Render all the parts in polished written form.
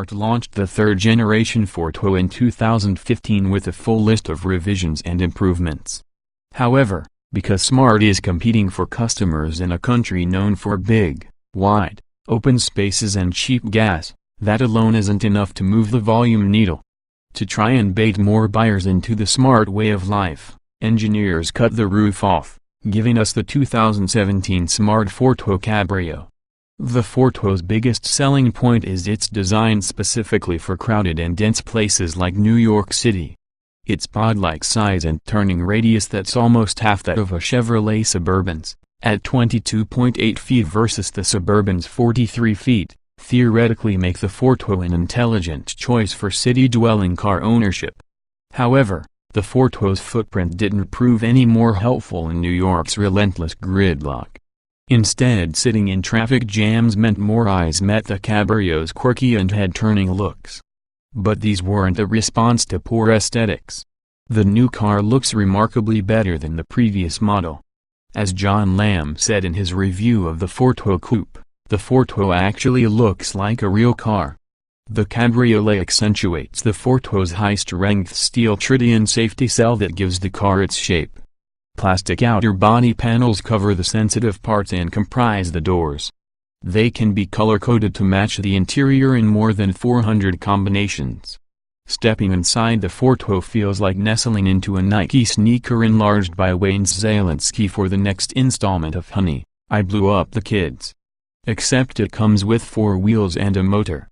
Smart launched the third-generation Fortwo in 2015 with a full list of revisions and improvements. However, because Smart is competing for customers in a country known for big, wide, open spaces and cheap gas, that alone isn't enough to move the volume needle. To try and bait more buyers into the Smart way of life, engineers cut the roof off, giving us the 2017 Smart Fortwo Cabrio. The Fortwo's biggest selling point is its design specifically for crowded and dense places like New York City. Its pod-like size and turning radius that's almost half that of a Chevrolet Suburban's, at 22.8 feet versus the Suburban's 43 feet, theoretically make the Fortwo an intelligent choice for city-dwelling car ownership. However, the Fortwo's footprint didn't prove any more helpful in New York's relentless gridlock. Instead, sitting in traffic jams meant more eyes met the Cabrio's quirky and head-turning looks. But these weren't a response to poor aesthetics. The new car looks remarkably better than the previous model. As John Lamb said in his review of the Fortwo Coupe, the Fortwo actually looks like a real car. The cabriolet accentuates the Fortwo's high-strength steel tritium safety cell that gives the car its shape. Plastic outer body panels cover the sensitive parts and comprise the doors. They can be color-coded to match the interior in more than 400 combinations. Stepping inside the Fortwo feels like nestling into a Nike sneaker enlarged by Wayne Szalinski for the next installment of Honey, I Blew Up the Kids. Except it comes with 4 wheels and a motor.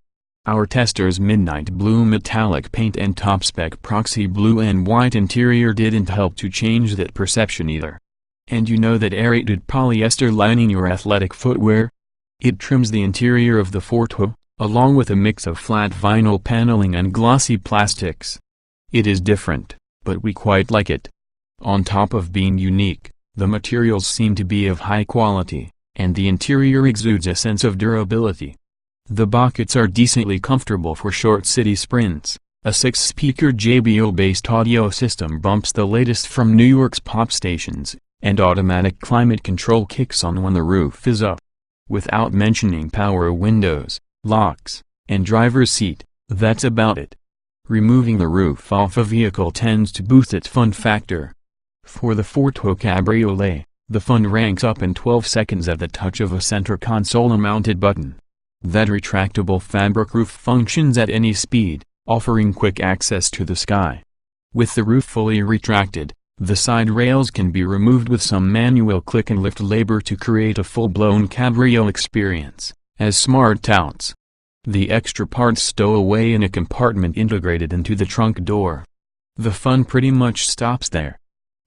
Our tester's midnight blue metallic paint and top-spec proxy blue and white interior didn't help to change that perception either. And you know that aerated polyester lining your athletic footwear? It trims the interior of the Fortwo, along with a mix of flat vinyl paneling and glossy plastics. It is different, but we quite like it. On top of being unique, the materials seem to be of high quality, and the interior exudes a sense of durability. The buckets are decently comfortable for short city sprints. A 6-speaker JBL-based audio system bumps the latest from New York's pop stations, and automatic climate control kicks on when the roof is up. Without mentioning power windows, locks, and driver's seat, that's about it. Removing the roof off a vehicle tends to boost its fun factor. For the Fortwo Cabriolet, the fun ranks up in 12 seconds at the touch of a center console-mounted button. That retractable fabric roof functions at any speed, offering quick access to the sky. With the roof fully retracted, the side rails can be removed with some manual click and lift labor to create a full-blown cabrio experience, as Smart touts. The extra parts stow away in a compartment integrated into the trunk door. The fun pretty much stops there.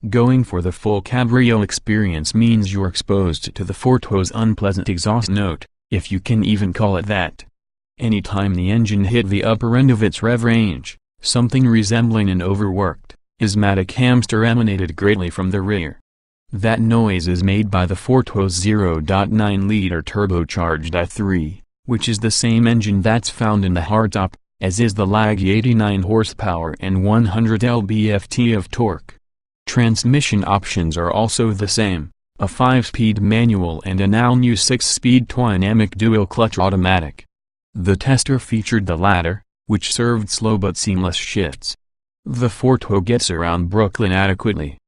Going for the full cabrio experience means you're exposed to the Fortwo's unpleasant exhaust note, if you can even call it that. Anytime the engine hit the upper end of its rev range, something resembling an overworked, asthmatic hamster emanated greatly from the rear. That noise is made by the Fortwo's 0.9-liter turbocharged i3, which is the same engine that's found in the hardtop, as is the laggy 89 horsepower and 100 lb-ft of torque. Transmission options are also the same, a 5-speed manual and an all-new 6-speed dynamic dual-clutch automatic. The tester featured the latter, which served slow but seamless shifts. The Fortwo gets around Brooklyn adequately.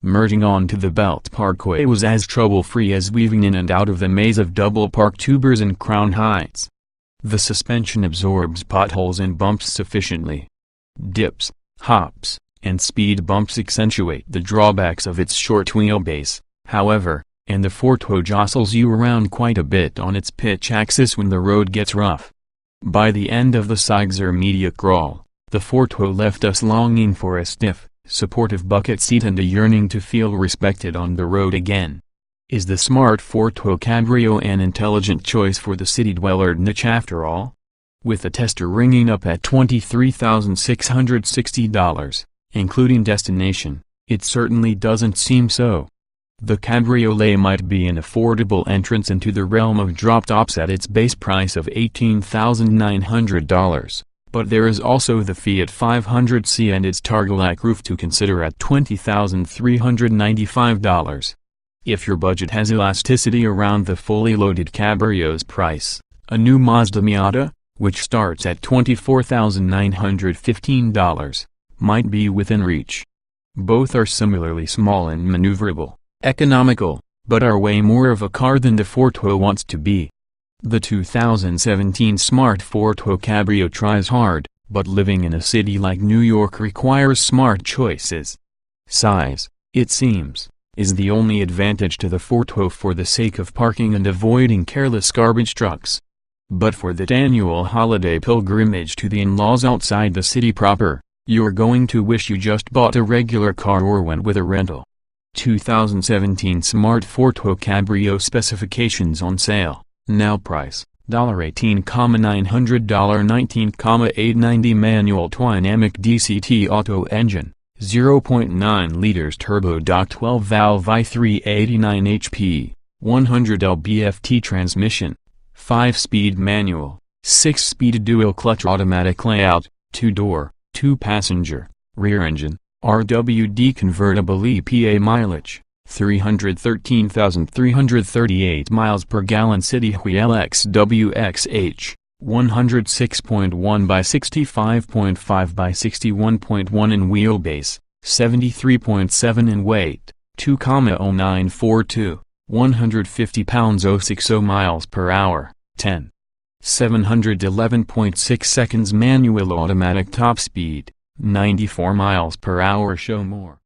Merging onto the Belt Parkway was as trouble-free as weaving in and out of the maze of double park tubers in Crown Heights. The suspension absorbs potholes and bumps sufficiently. Dips, hops, and speed bumps accentuate the drawbacks of its short wheelbase, however, and the Fortwo jostles you around quite a bit on its pitch axis when the road gets rough. By the end of the Sigzer media crawl, the Fortwo left us longing for a stiff, supportive bucket seat and a yearning to feel respected on the road again. Is the Smart Fortwo Cabrio an intelligent choice for the city dweller niche after all? With the tester ringing up at $23,660, including destination, it certainly doesn't seem so. The Cabriolet might be an affordable entrance into the realm of drop-tops at its base price of $18,900. But there is also the Fiat 500c and its Targa-like roof to consider at $20,395. If your budget has elasticity around the fully loaded Cabrio's price, a new Mazda Miata, which starts at $24,915, might be within reach. Both are similarly small and maneuverable, economical, but are way more of a car than the Fortwo wants to be. The 2017 Smart Fortwo Cabrio tries hard, but living in a city like New York requires smart choices. Size, it seems, is the only advantage to the Fortwo for the sake of parking and avoiding careless garbage trucks. But for that annual holiday pilgrimage to the in-laws outside the city proper, you're going to wish you just bought a regular car or went with a rental. 2017 Smart Fortwo Cabrio specifications on sale. Now price, $18,900, $19,890 manual twinamic DCT auto engine, 0.9 liters turbo dock 12 valve i389 HP, 100 lb-ft transmission, 5-speed manual, 6-speed dual clutch automatic layout, 2-door, 2-passenger, rear engine, RWD convertible EPA mileage. 313,338 miles per gallon city wheel XWXH, 106.1 by 65.5 by 61.1 in wheelbase, 73.7 in weight, 2,09 Fortwo, 150 pounds 060 miles per hour, 10. 711.6 seconds manual automatic top speed, 94 miles per hour. Show more.